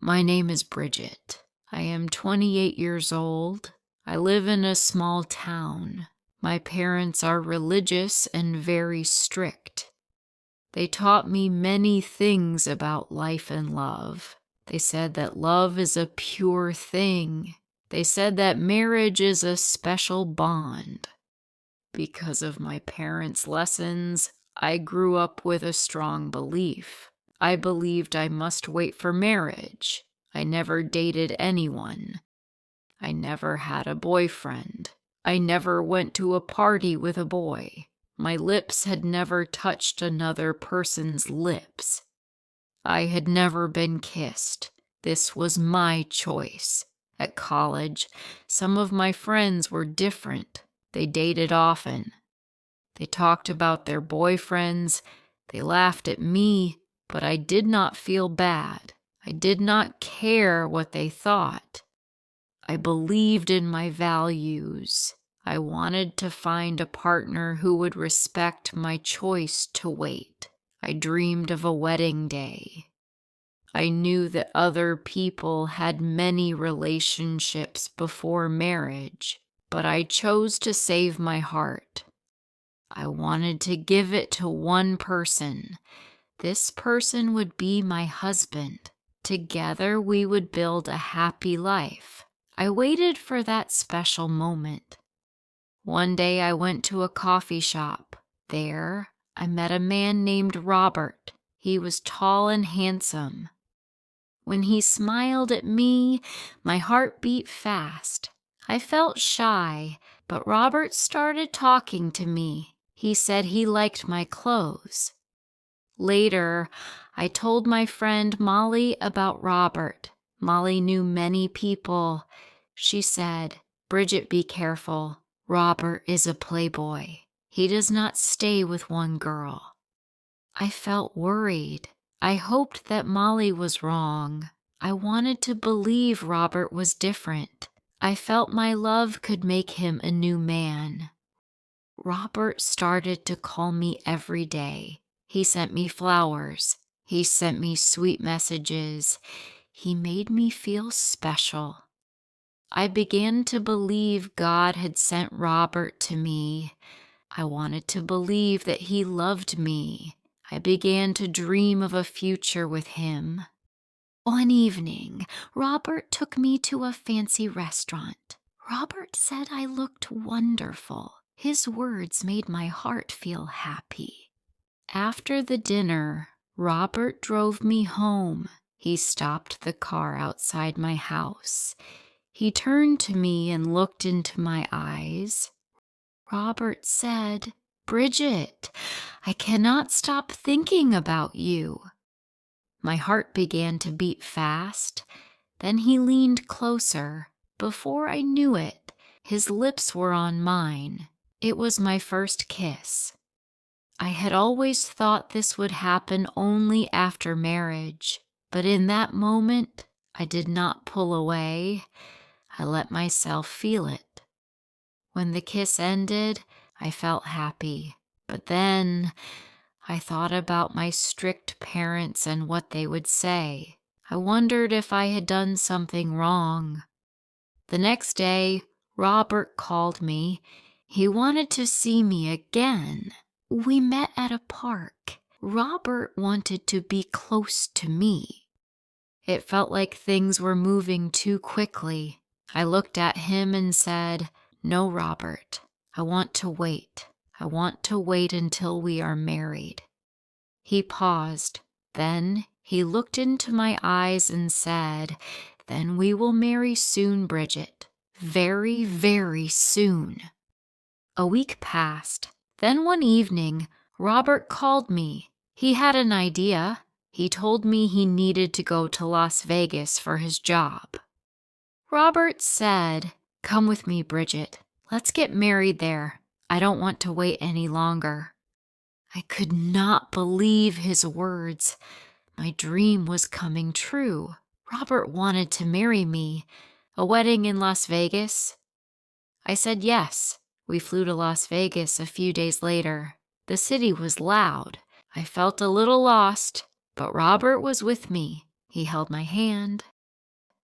My name is Bridget. I am 28 years old. I live in a small town. My parents are religious and very strict. They taught me many things about life and love. They said that love is a pure thing. They said that marriage is a special bond. Because of my parents' lessons, I grew up with a strong belief. I believed I must wait for marriage. I never dated anyone. I never had a boyfriend. I never went to a party with a boy. My lips had never touched another person's lips. I had never been kissed. This was my choice. At college, some of my friends were different. They dated often. They talked about their boyfriends. They laughed at me, but I did not feel bad. I did not care what they thought. I believed in my values. I wanted to find a partner who would respect my choice to wait. I dreamed of a wedding day. I knew that other people had many relationships before marriage, but I chose to save my heart. I wanted to give it to one person. This person would be my husband. Together we would build a happy life. I waited for that special moment. One day I went to a coffee shop. There, I met a man named Robert. He was tall and handsome. When he smiled at me, my heart beat fast. I felt shy, but Robert started talking to me. He said he liked my clothes. Later, I told my friend Molly about Robert. Molly knew many people. She said, "Bridget, be careful. Robert is a playboy. He does not stay with one girl." I felt worried. I hoped that Molly was wrong. I wanted to believe Robert was different. I felt my love could make him a new man. Robert started to call me every day. He sent me flowers. He sent me sweet messages. He made me feel special. I began to believe God had sent Robert to me. I wanted to believe that he loved me. I began to dream of a future with him. One evening, Robert took me to a fancy restaurant. Robert said I looked wonderful. His words made my heart feel happy. After the dinner, Robert drove me home. He stopped the car outside my house. He turned to me and looked into my eyes. Robert said, "Bridget, I cannot stop thinking about you." My heart began to beat fast. Then he leaned closer. Before I knew it, his lips were on mine. It was my first kiss. I had always thought this would happen only after marriage, but in that moment, I did not pull away. I let myself feel it. When the kiss ended, I felt happy, but then I thought about my strict parents and what they would say. I wondered if I had done something wrong. The next day, Robert called me. He wanted to see me again. We met at a park. Robert wanted to be close to me. It felt like things were moving too quickly. I looked at him and said, "No, Robert, I want to wait. I want to wait until we are married." He paused. Then he looked into my eyes and said, "Then we will marry soon, Bridget. Very, very soon." A week passed. Then one evening, Robert called me. He had an idea. He told me he needed to go to Las Vegas for his job. Robert said, "Come with me, Bridget. Let's get married there. I don't want to wait any longer." I could not believe his words. My dream was coming true. Robert wanted to marry me. A wedding in Las Vegas? I said yes. We flew to Las Vegas a few days later. The city was loud. I felt a little lost, but Robert was with me. He held my hand.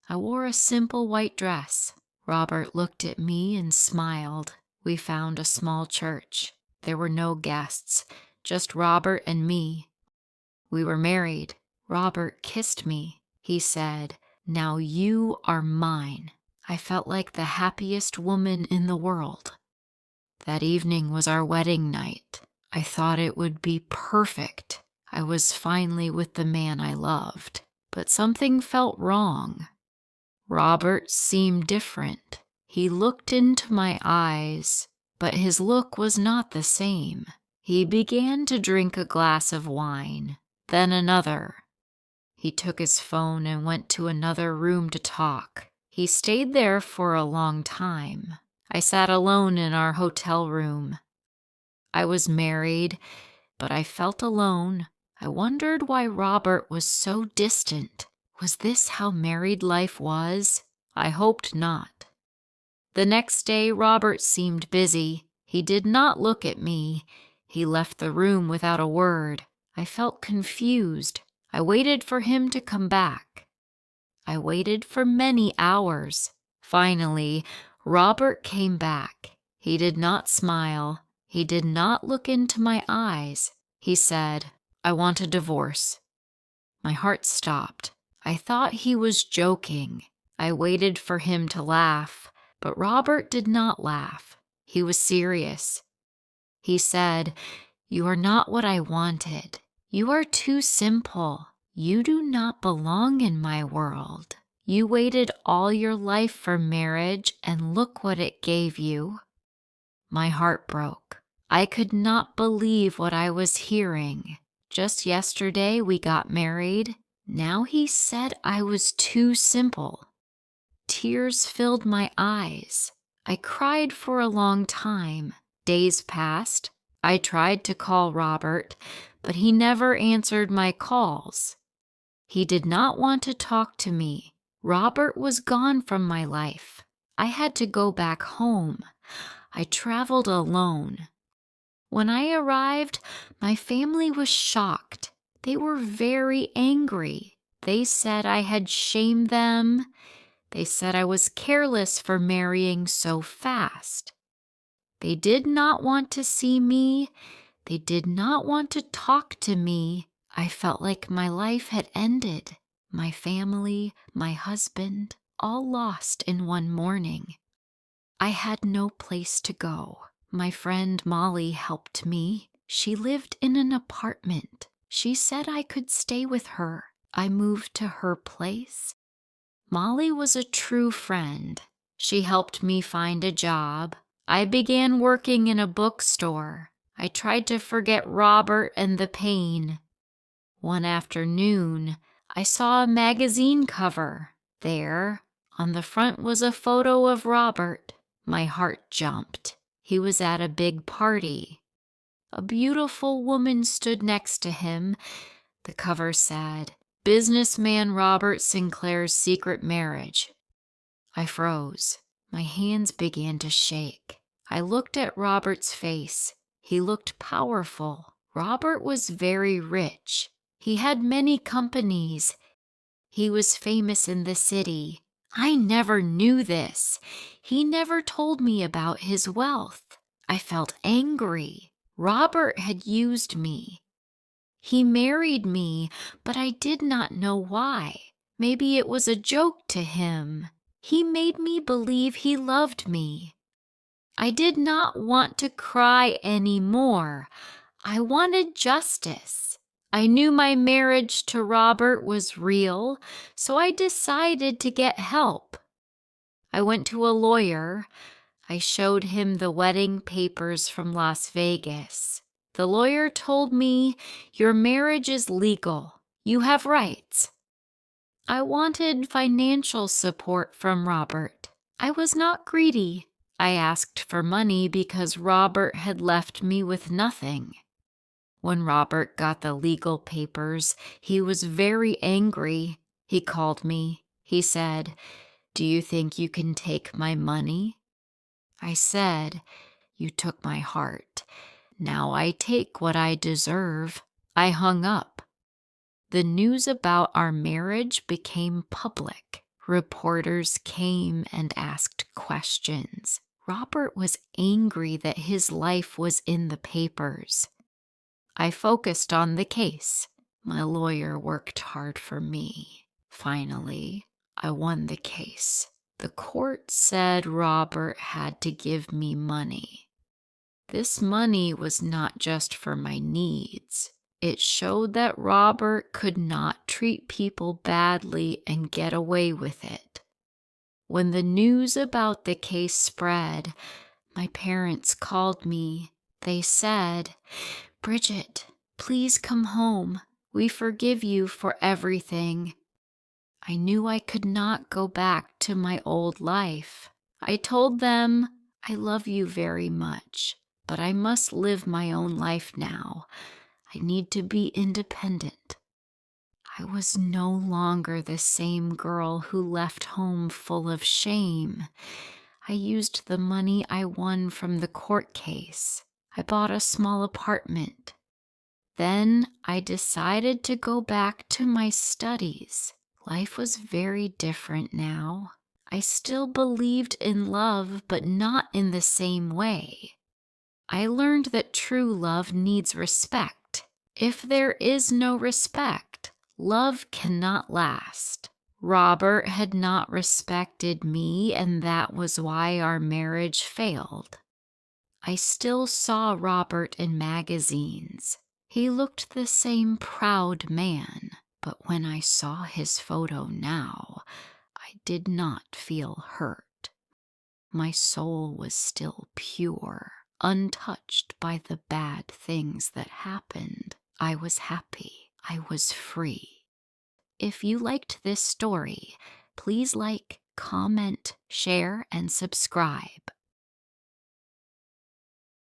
I wore a simple white dress. Robert looked at me and smiled. We found a small church. There were no guests, just Robert and me. We were married. Robert kissed me. He said, "Now you are mine." I felt like the happiest woman in the world. That evening was our wedding night. I thought it would be perfect. I was finally with the man I loved, but something felt wrong. Robert seemed different. He looked into my eyes, but his look was not the same. He began to drink a glass of wine, then another. He took his phone and went to another room to talk. He stayed there for a long time. I sat alone in our hotel room. I was married, but I felt alone. I wondered why Robert was so distant. Was this how married life was? I hoped not. The next day, Robert seemed busy. He did not look at me. He left the room without a word. I felt confused. I waited for him to come back. I waited for many hours. Finally, Robert came back. He did not smile. He did not look into my eyes. He said, "I want a divorce." My heart stopped. I thought he was joking. I waited for him to laugh, but Robert did not laugh. He was serious. He said, "You are not what I wanted. You are too simple. You do not belong in my world. You waited all your life for marriage, and look what it gave you." My heart broke. I could not believe what I was hearing. Just yesterday we got married. Now he said I was too simple. Tears filled my eyes. I cried for a long time. Days passed. I tried to call Robert, but he never answered my calls. He did not want to talk to me. Robert was gone from my life. I had to go back home. I traveled alone. When I arrived, my family was shocked. They were very angry. They said I had shamed them. They said I was careless for marrying so fast. They did not want to see me. They did not want to talk to me. I felt like my life had ended. My family, my husband, all lost in one morning. I had no place to go. My friend Molly helped me. She lived in an apartment. She said I could stay with her. I moved to her place. Molly was a true friend. She helped me find a job. I began working in a bookstore. I tried to forget Robert and the pain. One afternoon, I saw a magazine cover. There, on the front, was a photo of Robert. My heart jumped. He was at a big party. A beautiful woman stood next to him. The cover said, "Businessman Robert Sinclair's Secret Marriage." I froze. My hands began to shake. I looked at Robert's face. He looked powerful. Robert was very rich. He had many companies. He was famous in the city. I never knew this. He never told me about his wealth. I felt angry. Robert had used me. He married me, but I did not know why. Maybe it was a joke to him. He made me believe he loved me. I did not want to cry anymore. I wanted justice. I knew my marriage to Robert was real, so I decided to get help. I went to a lawyer. I showed him the wedding papers from Las Vegas. The lawyer told me, "Your marriage is legal. You have rights." I wanted financial support from Robert. I was not greedy. I asked for money because Robert had left me with nothing. When Robert got the legal papers, he was very angry. He called me. He said, "Do you think you can take my money?" I said, "You took my heart. Now I take what I deserve." I hung up. The news about our marriage became public. Reporters came and asked questions. Robert was angry that his life was in the papers. I focused on the case. My lawyer worked hard for me. Finally, I won the case. The court said Robert had to give me money. This money was not just for my needs. It showed that Robert could not treat people badly and get away with it. When the news about the case spread, my parents called me. They said, "Bridget, please come home. We forgive you for everything." I knew I could not go back to my old life. I told them, "I love you very much, but I must live my own life now. I need to be independent." I was no longer the same girl who left home full of shame. I used the money I won from the court case. I bought a small apartment. Then I decided to go back to my studies. Life was very different now. I still believed in love, but not in the same way. I learned that true love needs respect. If there is no respect, love cannot last. Robert had not respected me, and that was why our marriage failed. I still saw Robert in magazines. He looked the same proud man, but when I saw his photo now, I did not feel hurt. My soul was still pure, untouched by the bad things that happened. I was happy. I was free. If you liked this story, please like, comment, share, and subscribe.